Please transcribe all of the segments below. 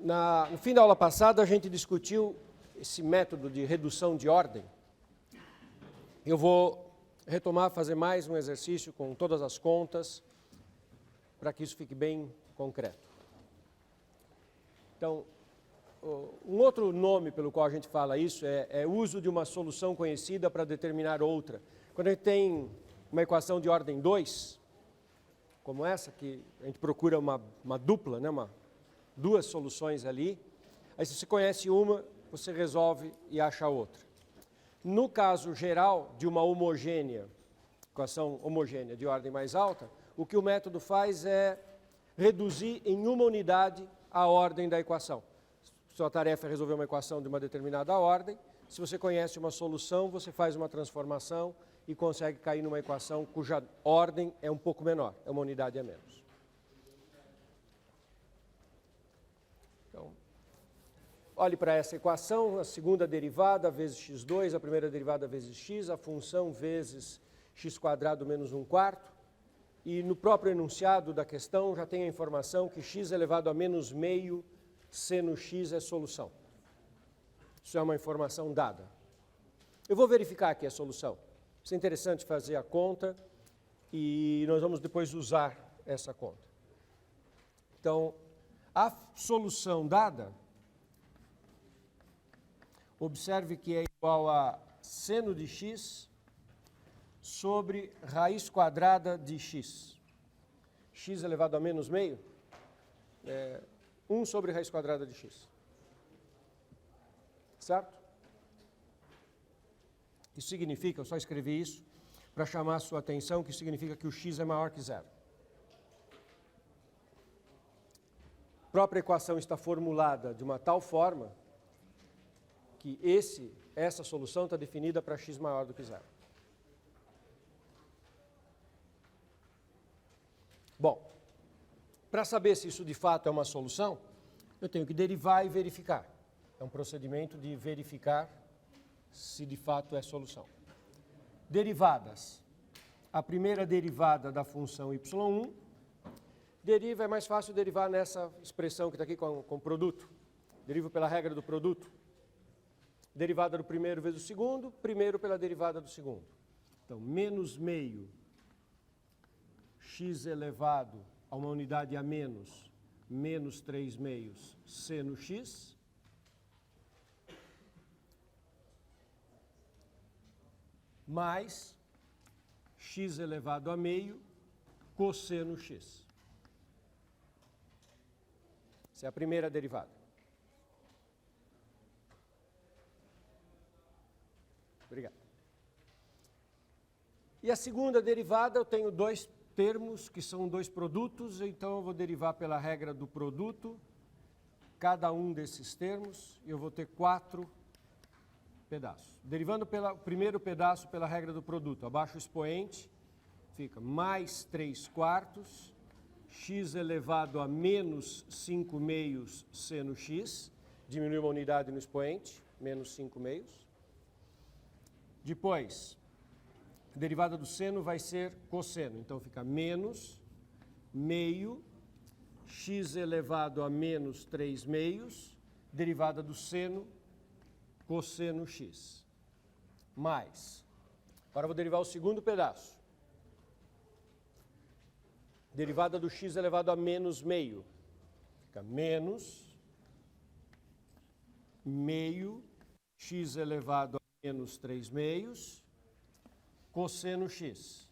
No fim da aula passada, a gente discutiu esse método de redução de ordem. Eu vou retomar, fazer mais um exercício com todas as contas, para que isso fique bem concreto. Então, um outro nome pelo qual a gente fala isso é uso de uma solução conhecida para determinar outra. Quando a gente tem uma equação de ordem 2, como essa, que a gente procura uma dupla, né, duas soluções ali, aí se você conhece uma, você resolve e acha outra. No caso geral de uma equação homogênea de ordem mais alta, o que o método faz é reduzir em uma unidade a ordem da equação. Sua tarefa é resolver uma equação de uma determinada ordem. Se você conhece uma solução, você faz uma transformação e consegue cair numa equação cuja ordem é um pouco menor, é uma unidade a menos. Então, olhe para essa equação, a segunda derivada vezes x2, a primeira derivada vezes x, a função vezes x² menos 1/4. E no próprio enunciado da questão já tem a informação que x elevado a menos meio seno x é solução. Isso é uma informação dada. Eu vou verificar aqui a solução. Isso é interessante fazer a conta e nós vamos depois usar essa conta. Então, a solução dada, observe que é igual a seno de x sobre raiz quadrada de x. X elevado a menos meio é 1 sobre raiz quadrada de x. Certo? Isso significa, eu só escrevi isso para chamar a sua atenção, que significa que o x é maior que zero. A própria equação está formulada de uma tal forma que essa solução está definida para x maior do que zero. Bom, para saber se isso de fato é uma solução, eu tenho que derivar e verificar. É um procedimento de verificar se de fato é solução. Derivadas. A primeira derivada da função y1, é mais fácil derivar nessa expressão que está aqui com produto. Derivo pela regra do produto. Derivada do primeiro vezes o segundo, primeiro pela derivada do segundo. Então, menos meio x elevado a uma unidade a menos 3 meios seno x, mais x elevado a meio cosseno x. Essa é a primeira derivada. Obrigado. E a segunda derivada, eu tenho dois termos que são dois produtos, então eu vou derivar pela regra do produto cada um desses termos e eu vou ter 4 pedaços. Derivando pelo primeiro pedaço pela regra do produto, abaixo o expoente, fica mais 3/4, x elevado a menos 5 meios seno x, diminui uma unidade no expoente, menos 5 meios. Depois, a derivada do seno vai ser cosseno, então fica menos meio x elevado a menos 3 meios, derivada do seno, cosseno x. Mais. Agora eu vou derivar o segundo pedaço. Derivada do x elevado a menos meio. Fica menos meio x elevado a menos 3 meios, cosseno x.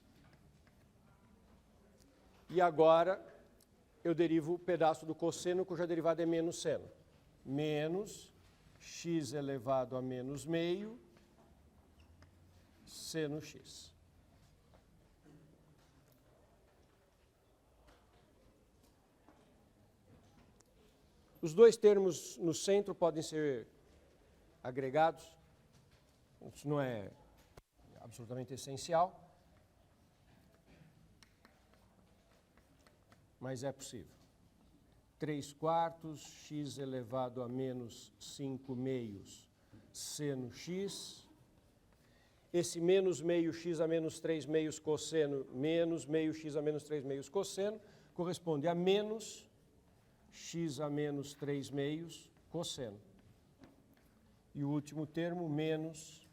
E agora eu derivo o pedaço do cosseno cuja derivada é menos seno. Menos x elevado a menos meio seno x. Os dois termos no centro podem ser agregados. Isso não é absolutamente essencial, mas é possível. 3/4 x elevado a menos 5 meios seno x. Esse menos meio x a menos 3 meios cosseno, menos meio x a menos 3 meios cosseno, corresponde a menos x a menos 3 meios cosseno. E o último termo, menos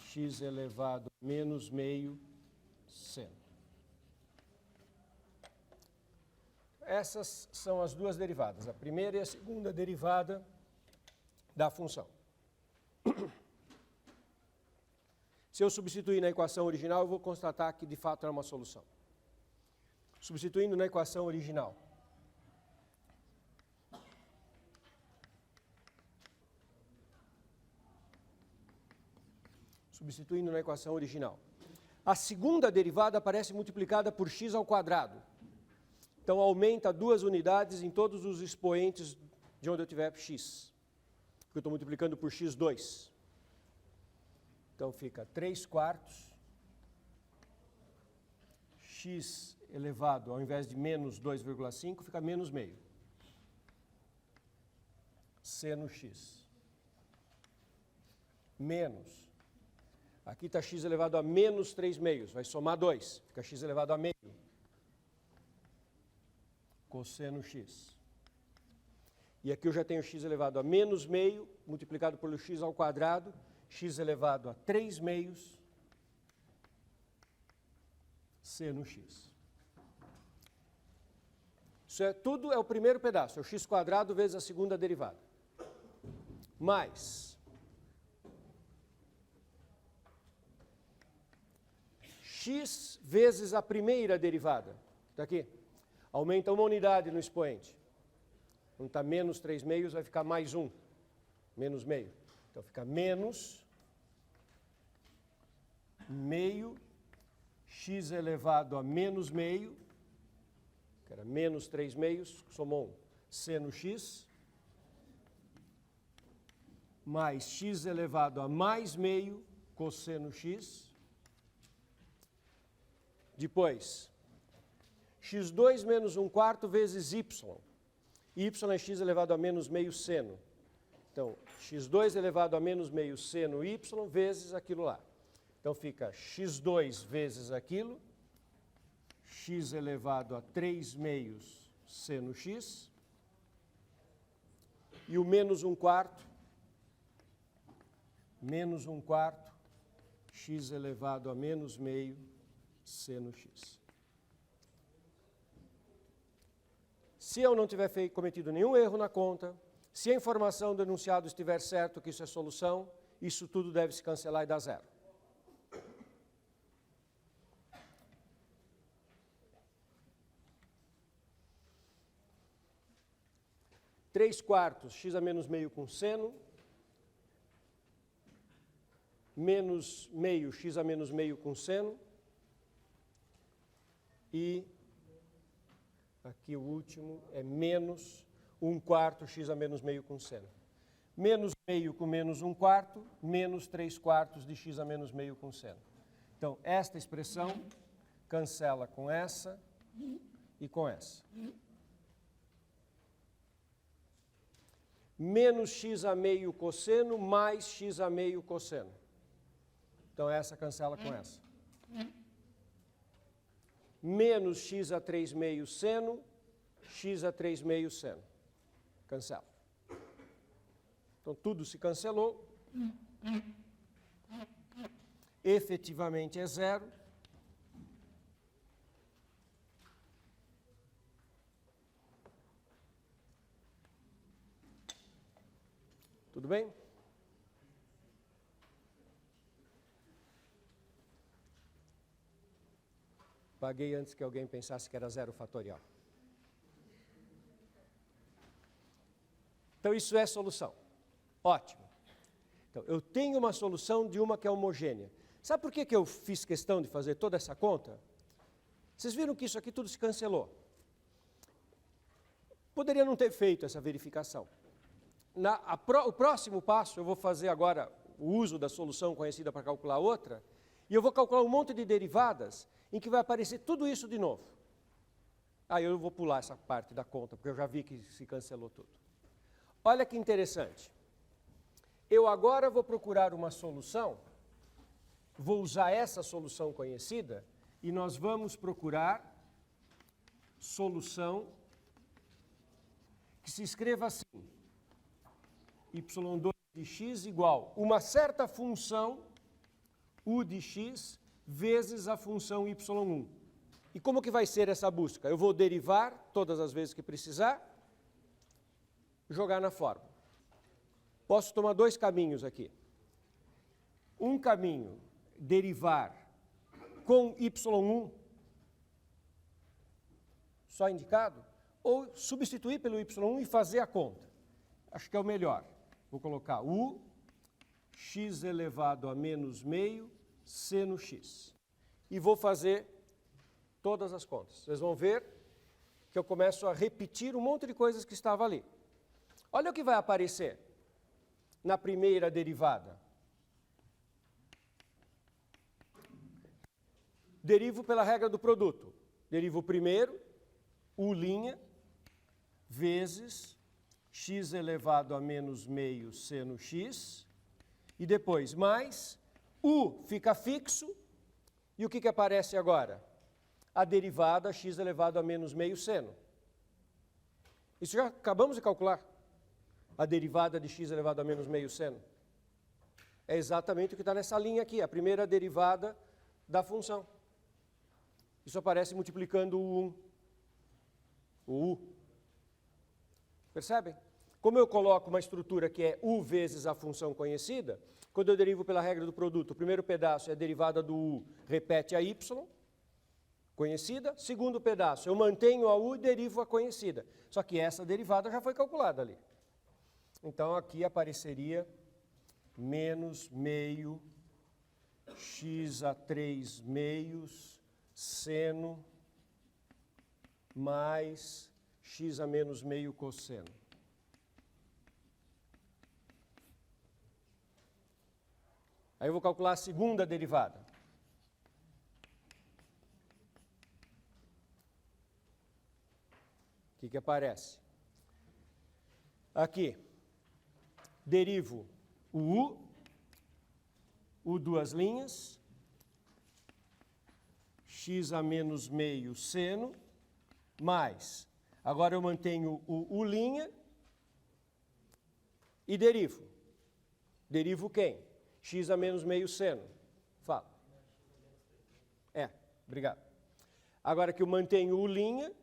x elevado a menos meio seno. Essas são as duas derivadas, a primeira e a segunda derivada da função. Se eu substituir na equação original, eu vou constatar que de fato é uma solução. Substituindo na equação original. Substituindo na equação original. A segunda derivada aparece multiplicada por x ao quadrado. Então, aumenta 2 unidades em todos os expoentes de onde eu tiver x. Porque eu estou multiplicando por x2. Então, fica 3/4 x elevado, ao invés de menos 2,5, fica menos meio. Seno x. Menos. Aqui está x elevado a menos 3 meios, vai somar 2, fica x elevado a meio. Cosseno x. E aqui eu já tenho x elevado a menos meio, multiplicado pelo x ao quadrado, x elevado a 3 meios, seno x. Isso é tudo, é o primeiro pedaço, é o x quadrado vezes a segunda derivada. Mais x vezes a primeira derivada. Está aqui. Aumenta uma unidade no expoente. Quando está menos 3 meios, vai ficar mais 1. Menos meio. Então, fica menos meio x elevado a menos meio, que era menos 3 meios, somou 1, seno x, mais x elevado a mais meio, cosseno x. Depois, x2 menos 1/4 vezes y. Y é x elevado a menos meio seno. Então, x2 elevado a menos meio seno y vezes aquilo lá. Então, fica x2 vezes aquilo, x elevado a 3 meios seno x, e o menos 1/4, menos 1/4, x elevado a menos meio seno x. Se eu não tiver cometido nenhum erro na conta, se a informação do enunciado estiver certo que isso é solução, isso tudo deve se cancelar e dar zero. Três quartos, x a menos meio com seno, menos meio, x a menos meio com seno, e aqui o último é menos 1/4 x a menos meio com seno. Menos meio com menos 1/4, menos 3/4 de x a menos meio com seno. Então, esta expressão cancela com essa e com essa. Menos x a meio cosseno mais x a meio cosseno. Então, essa cancela com essa. Menos x a 3 meio seno, x a 3 meio seno. Cancela. Então, tudo se cancelou. Efetivamente é zero. Tudo bem? Paguei antes que alguém pensasse que era zero fatorial. Então, isso é solução. Ótimo. Então, eu tenho uma solução de uma que é homogênea. Sabe por que eu fiz questão de fazer toda essa conta? Vocês viram que isso aqui tudo se cancelou. Poderia não ter feito essa verificação. O próximo passo, eu vou fazer agora o uso da solução conhecida para calcular outra, e eu vou calcular um monte de derivadas em que vai aparecer tudo isso de novo. Aí eu vou pular essa parte da conta, porque eu já vi que se cancelou tudo. Olha que interessante. Eu agora vou procurar uma solução, vou usar essa solução conhecida, e nós vamos procurar solução que se escreva assim, y2 de x igual uma certa função u de x vezes a função y1. E como que vai ser essa busca? Eu vou derivar todas as vezes que precisar, jogar na fórmula. Posso tomar dois caminhos aqui. Um caminho, derivar com y1, só indicado, ou substituir pelo y1 e fazer a conta. Acho que é o melhor. Vou colocar u, x elevado a menos meio, seno x. E vou fazer todas as contas. Vocês vão ver que eu começo a repetir um monte de coisas que estava ali. Olha o que vai aparecer na primeira derivada. Derivo pela regra do produto. Derivo o primeiro, u', vezes x elevado a menos meio seno x, e depois mais, u fica fixo, e o que aparece agora? A derivada x elevado a menos meio seno. Isso já acabamos de calcular. A derivada de x elevado a menos meio seno. É exatamente o que está nessa linha aqui, a primeira derivada da função. Isso aparece multiplicando o 1. O u. Percebem? Como eu coloco uma estrutura que é u vezes a função conhecida, quando eu derivo pela regra do produto, o primeiro pedaço é a derivada do u, repete a y, conhecida. Segundo pedaço, eu mantenho a u e derivo a conhecida. Só que essa derivada já foi calculada ali. Então, aqui apareceria menos meio x a 3 meios seno mais x a menos meio cosseno. Aí eu vou calcular a segunda derivada. O que aparece? Aqui, derivo o u duas linhas, x a menos meio seno, mais, agora eu mantenho o u' e derivo. Derivo quem? X a menos meio seno. Fala. Obrigado. Agora que eu mantenho o u'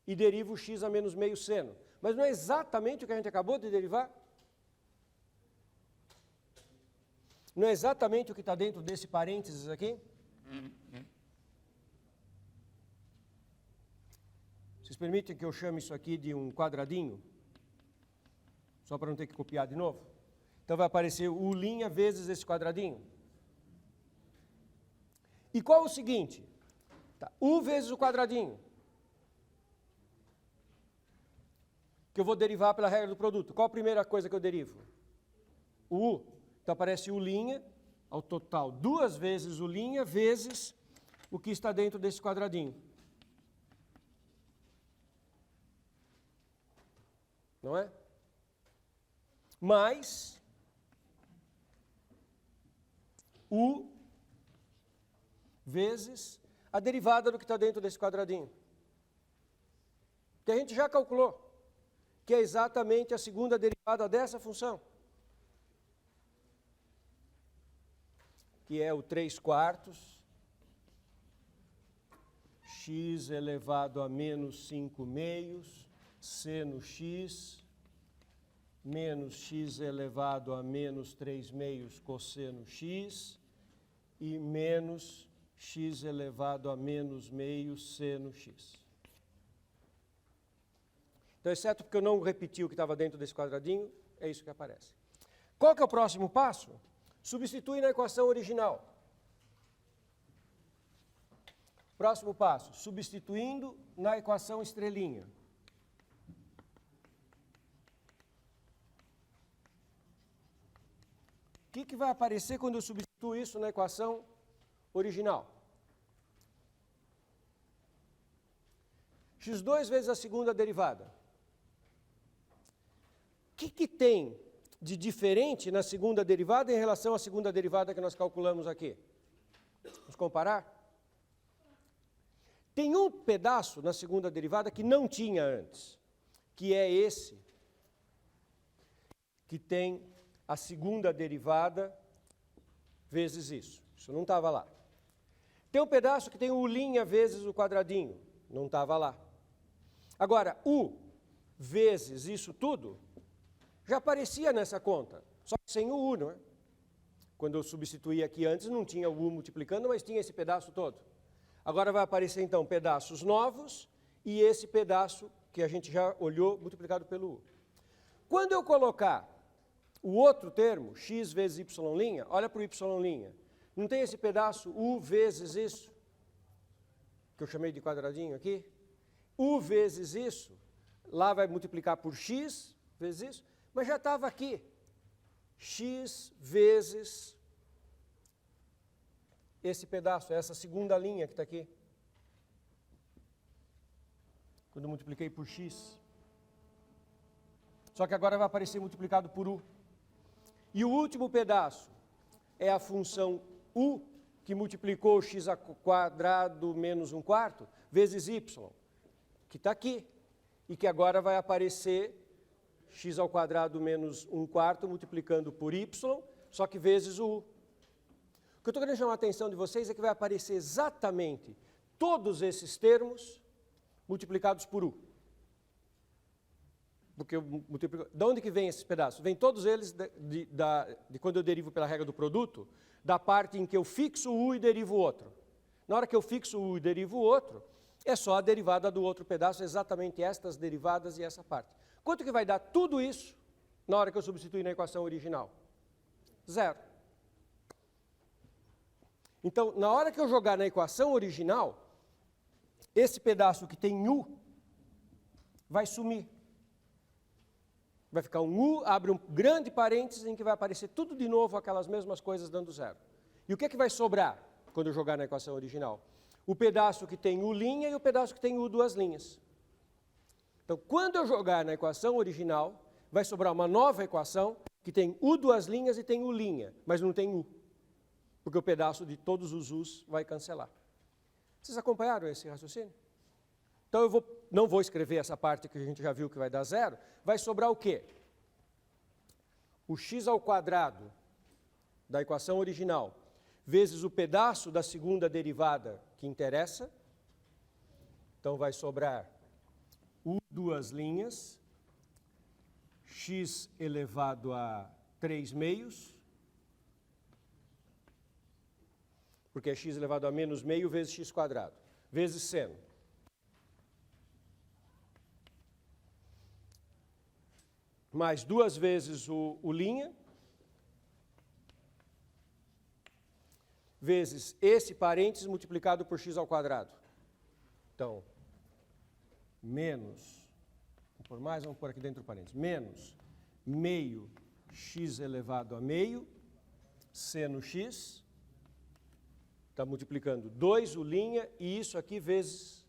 e derivo x a menos meio seno. Mas não é exatamente o que a gente acabou de derivar? Não é exatamente o que está dentro desse parênteses aqui? Vocês permitem que eu chame isso aqui de um quadradinho? Só para não ter que copiar de novo? Então vai aparecer o u' vezes esse quadradinho. E qual é o seguinte? Tá, u vezes o quadradinho. Que eu vou derivar pela regra do produto. Qual a primeira coisa que eu derivo? O u. Então aparece u', ao total, duas vezes u' vezes o que está dentro desse quadradinho. Não é? Mais u vezes a derivada do que está dentro desse quadradinho. Que a gente já calculou, que é exatamente a segunda derivada dessa função. Que é o 3/4 x elevado a menos 5 meios seno x menos x elevado a menos 3 meios cosseno x e menos x elevado a menos meio seno x. Então, exceto porque eu não repeti o que estava dentro desse quadradinho, é isso que aparece. Qual que é o próximo passo? Substitui na equação original. Próximo passo, substituindo na equação estrelinha. O que vai aparecer quando eu substituo isso na equação original? x2 vezes a segunda derivada. O que tem de diferente na segunda derivada em relação à segunda derivada que nós calculamos aqui? Vamos comparar? Tem um pedaço na segunda derivada que não tinha antes, que é esse que tem a segunda derivada vezes isso. Isso não estava lá. Tem um pedaço que tem o U' vezes o quadradinho. Não estava lá. Agora, U vezes isso tudo já aparecia nessa conta, só que sem o U, não é? Quando eu substituí aqui antes, não tinha o U multiplicando, mas tinha esse pedaço todo. Agora vai aparecer, então, pedaços novos e esse pedaço que a gente já olhou multiplicado pelo U. Quando eu colocar o outro termo, x vezes y', olha para o y'. Não tem esse pedaço U vezes isso, que eu chamei de quadradinho aqui? U vezes isso, lá vai multiplicar por x vezes isso, mas já estava aqui. X vezes esse pedaço, essa segunda linha que está aqui. Quando eu multipliquei por x. Só que agora vai aparecer multiplicado por U. E o último pedaço é a função U, que multiplicou x ao quadrado menos 1/4, vezes y, que está aqui. E que agora vai aparecer x ao quadrado menos 1/4 multiplicando por y, só que vezes o U. O que eu estou querendo chamar a atenção de vocês é que vai aparecer exatamente todos esses termos multiplicados por U. Porque eu multiplico. De onde que vem esses pedaços? Vem todos eles de quando eu derivo pela regra do produto, da parte em que eu fixo o U e derivo o outro. Na hora que eu fixo o U e derivo o outro, é só a derivada do outro pedaço, exatamente estas derivadas e essa parte. Quanto que vai dar tudo isso na hora que eu substituir na equação original? 0. Então, na hora que eu jogar na equação original, esse pedaço que tem U vai sumir. Vai ficar um U, abre um grande parênteses em que vai aparecer tudo de novo, aquelas mesmas coisas dando 0. E o que é que vai sobrar quando eu jogar na equação original? O pedaço que tem U' e o pedaço que tem U duas linhas. Então, quando eu jogar na equação original, vai sobrar uma nova equação que tem U duas linhas e tem U', mas não tem U. Porque o pedaço de todos os U's vai cancelar. Vocês acompanharam esse raciocínio? Então, eu não vou escrever essa parte que a gente já viu que vai dar 0. Vai sobrar o quê? O x ao quadrado da equação original vezes o pedaço da segunda derivada que interessa. Então, vai sobrar U duas linhas, x elevado a 3/2, porque é x elevado a menos meio vezes x quadrado, vezes seno. Mais duas vezes o U', vezes esse parênteses multiplicado por x ao quadrado. Então, menos, vamos pôr mais, vamos pôr aqui dentro do parênteses, menos meio x elevado a meio, seno x, está multiplicando 2 U' e isso aqui vezes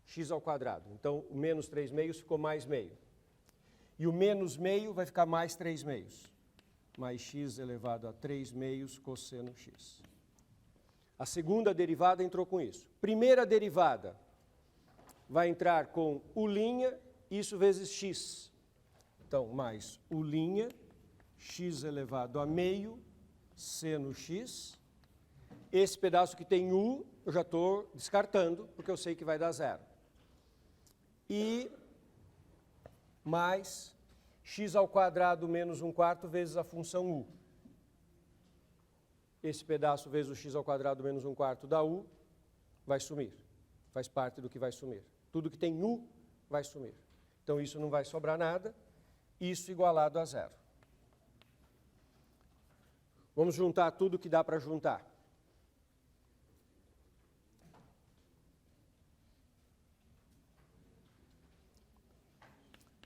x ao quadrado. Então, o menos 3/2 ficou mais meio. E o menos meio vai ficar mais 3/2, mais x elevado a 3/2 cosseno x. A segunda derivada entrou com isso. Primeira derivada vai entrar com U', isso vezes x. Então, mais U', x elevado a meio, seno x. Esse pedaço que tem U, eu já estou descartando, porque eu sei que vai dar 0. E mais x ao quadrado menos 1/4 vezes a função U. Esse pedaço vezes o x ao quadrado menos 1/4 da U vai sumir. Faz parte do que vai sumir. Tudo que tem U vai sumir. Então, isso não vai sobrar nada. Isso igualado a 0. Vamos juntar tudo que dá para juntar.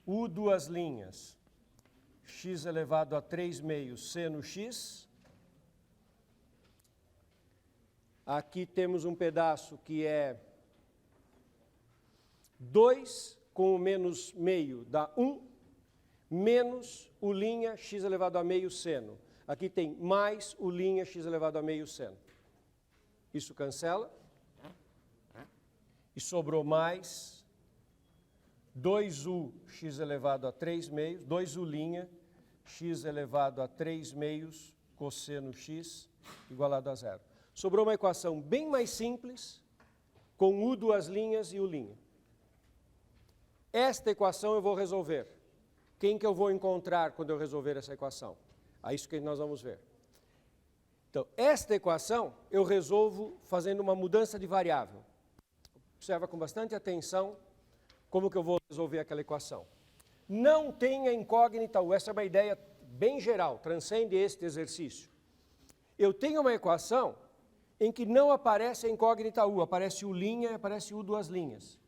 U duas linhas, x elevado a 3/2 seno x. Aqui temos um pedaço que é 2 com o menos meio dá 1, menos U' x elevado a meio seno. Aqui tem mais U' x elevado a meio seno. Isso cancela. E sobrou mais 2U x elevado a 3/2, 2U' x elevado a 3 meios cosseno x igualado a zero. Sobrou uma equação bem mais simples, com u duas linhas e u'. Esta equação eu vou resolver. Quem que eu vou encontrar quando eu resolver essa equação? É isso que nós vamos ver. Então, esta equação eu resolvo fazendo uma mudança de variável. Observa com bastante atenção como que eu vou resolver aquela equação. Não tenha incógnita u, essa é uma ideia bem geral, transcende este exercício. Eu tenho uma equação em que não aparece a incógnita u, aparece u' e aparece u duas linhas.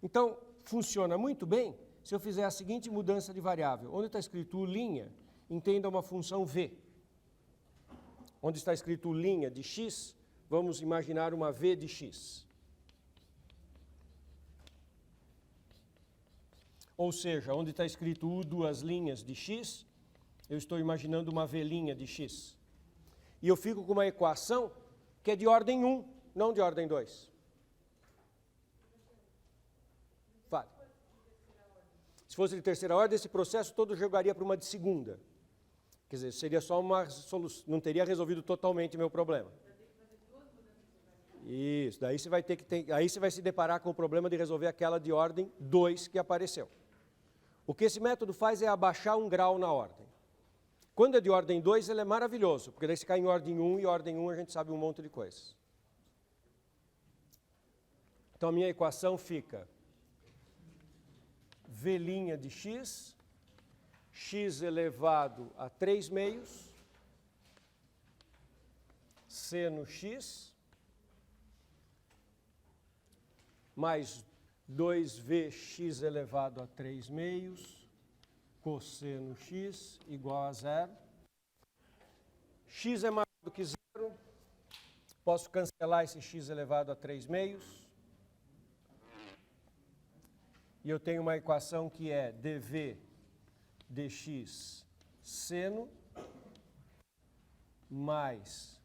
Então, funciona muito bem se eu fizer a seguinte mudança de variável. Onde está escrito u', entenda uma função v. Onde está escrito u' de x, vamos imaginar uma v de x. Ou seja, onde está escrito u duas linhas de x, eu estou imaginando uma v' de x. E eu fico com uma equação que é de ordem 1, não de ordem 2. Vale. Se fosse de terceira ordem, esse processo todo jogaria para uma de segunda. Quer dizer, seria só uma solução, não teria resolvido totalmente meu problema. Isso, daí você vai ter que aí você vai se deparar com o problema de resolver aquela de ordem 2 que apareceu. O que esse método faz é abaixar um grau na ordem. Quando é de ordem 2, ele é maravilhoso, porque daí se cai em ordem 1, e ordem 1 a gente sabe um monte de coisas. Então a minha equação fica v' de x, x elevado a 3 meios, seno x, mais 2vx elevado a 3 meios, cosseno x igual a zero. X é maior do que zero, posso cancelar esse x elevado a 3 meios. E eu tenho uma equação que é dv dx seno mais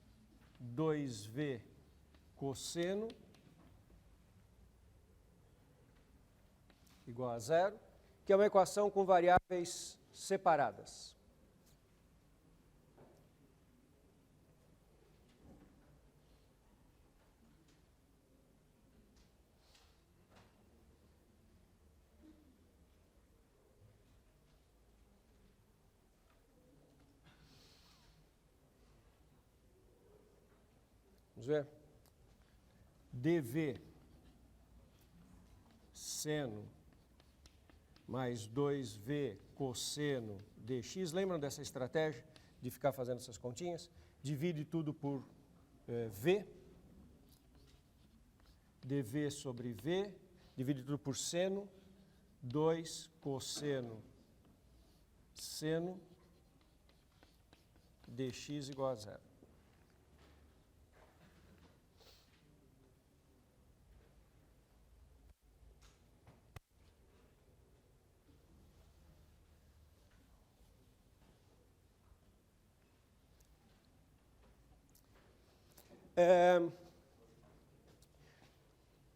2v cosseno igual a zero, que é uma equação com variáveis separadas. Vamos ver? dv seno mais 2v cosseno dx. Lembram dessa estratégia de ficar fazendo essas continhas? Divide tudo por v. dv sobre v. Divide tudo por seno. 2 cosseno seno dx igual a zero.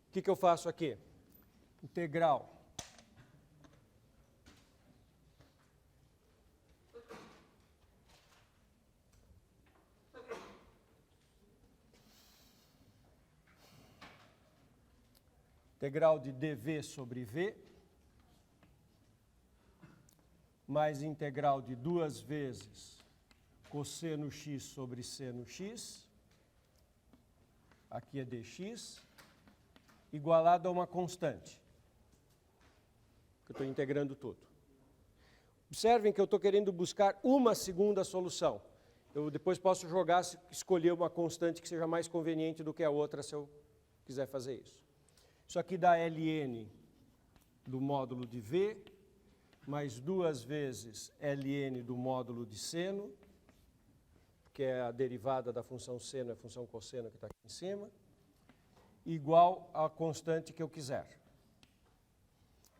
O que eu faço aqui? Integral de dv sobre v mais integral de 2 vezes cosseno x sobre seno x, aqui é dx, igualado a uma constante, que eu estou integrando tudo. Observem que eu estou querendo buscar uma segunda solução. Eu depois posso jogar, escolher uma constante que seja mais conveniente do que a outra, se eu quiser fazer isso. Isso aqui dá ln do módulo de v, mais 2 vezes ln do módulo de seno, que é a derivada da função seno, a função cosseno que está aqui em cima, igual à constante que eu quiser.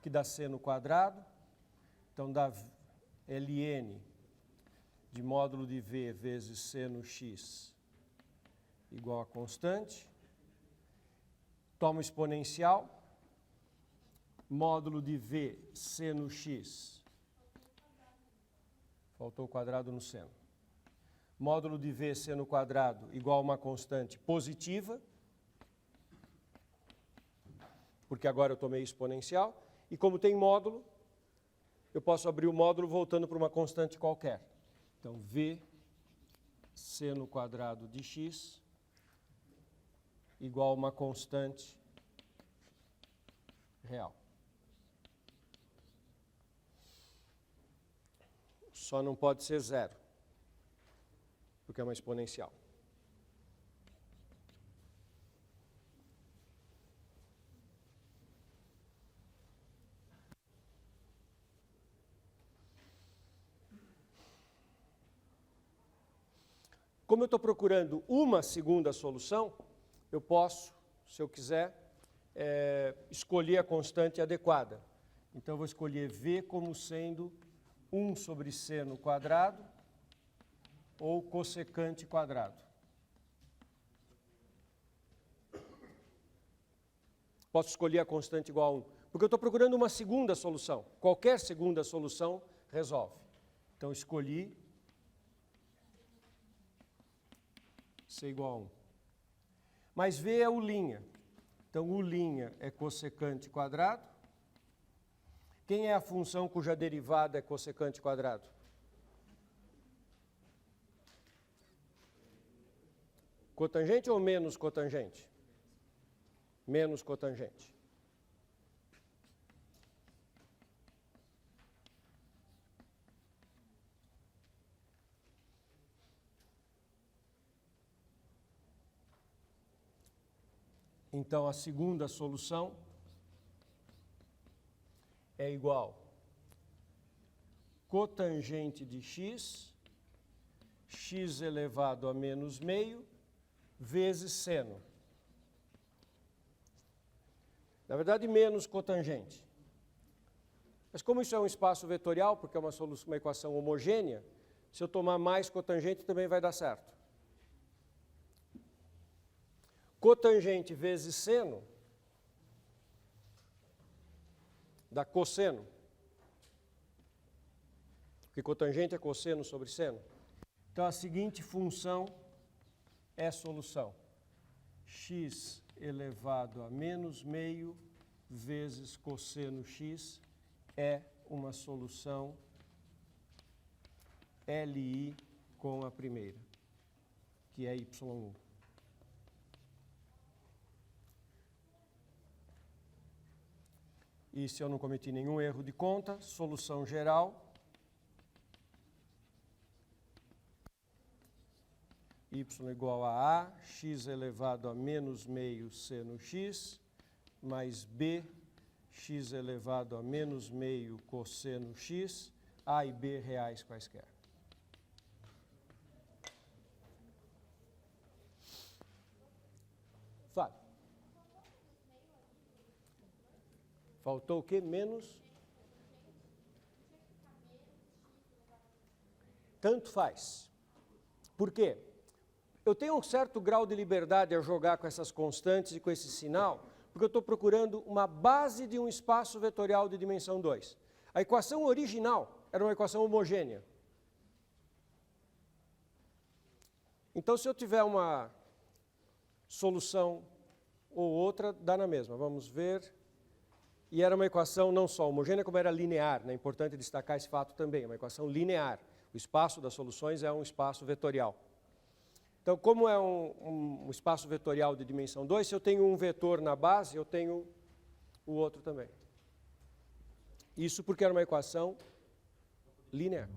Que dá seno quadrado, então dá ln de módulo de v vezes seno x igual a constante. Tomo exponencial, módulo de v seno x. Faltou o quadrado no seno. Módulo de V seno quadrado igual a uma constante positiva, porque agora eu tomei exponencial, e como tem módulo, eu posso abrir o módulo voltando para uma constante qualquer. Então, V seno quadrado de x igual a uma constante real. Só não pode ser zero, porque é uma exponencial. Como eu estou procurando uma segunda solução, eu posso, se eu quiser, escolher a constante adequada. Então, eu vou escolher V como sendo 1 sobre seno quadrado ou cossecante quadrado. Posso escolher a constante igual a 1, porque eu estou procurando uma segunda solução. Qualquer segunda solução resolve. Então, escolhi C igual a 1. Mas V é U'. Então, U' é cossecante quadrado. Quem é a função cuja derivada é cossecante quadrado? Cotangente ou menos cotangente? Menos cotangente. Então, a segunda solução é igual cotangente de x, x elevado a menos meio, vezes seno. Na verdade, menos cotangente. Mas como isso é um espaço vetorial, porque é uma equação homogênea, se eu tomar mais cotangente também vai dar certo. Cotangente vezes seno dá cosseno. Porque cotangente é cosseno sobre seno. Então, a seguinte função é solução. X elevado a menos meio vezes cosseno x é uma solução LI com a primeira, que é Y1. E se eu não cometi nenhum erro de conta, solução geral, y igual a A, x elevado a menos meio seno x, mais B, x elevado a menos meio cosseno x, A e B reais quaisquer. Fala. Faltou o quê? Menos? Tanto faz. Por quê? Eu tenho um certo grau de liberdade a jogar com essas constantes e com esse sinal, porque eu estou procurando uma base de um espaço vetorial de dimensão 2. A equação original era uma equação homogênea. Então, se eu tiver uma solução ou outra, dá na mesma. Vamos ver. E era uma equação não só homogênea, como era linear, né? É importante destacar esse fato também, é uma equação linear. O espaço das soluções é um espaço vetorial. Então, como é um espaço vetorial de dimensão 2, se eu tenho um vetor na base, eu tenho o outro também. Isso porque era uma equação linear.